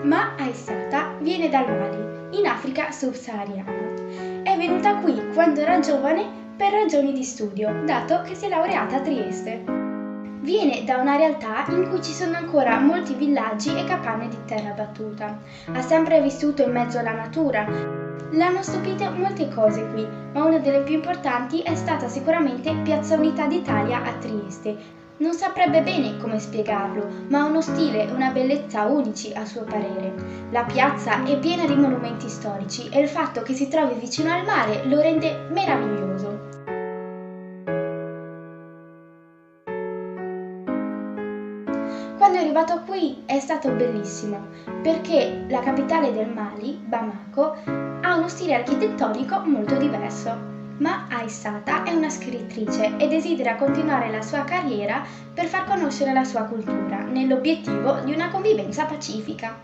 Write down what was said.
Ma Aissata viene dal Mali, in Africa subsahariana. È venuta qui quando era giovane per ragioni di studio, dato che si è laureata a Trieste. Viene da una realtà in cui ci sono ancora molti villaggi e capanne di terra battuta. Ha sempre vissuto in mezzo alla natura. L'hanno stupito molte cose qui, ma una delle più importanti è stata sicuramente Piazza Unità d'Italia a Trieste. Non saprebbe bene come spiegarlo, ma ha uno stile e una bellezza unici a suo parere. La piazza è piena di monumenti storici e il fatto che si trovi vicino al mare lo rende meraviglioso. Quando è arrivato qui è stato bellissimo, perché la capitale del Mali, Bamako, ha uno stile architettonico molto diverso. Ma Aissata è una scrittrice e desidera continuare la sua carriera per far conoscere la sua cultura, nell'obiettivo di una convivenza pacifica.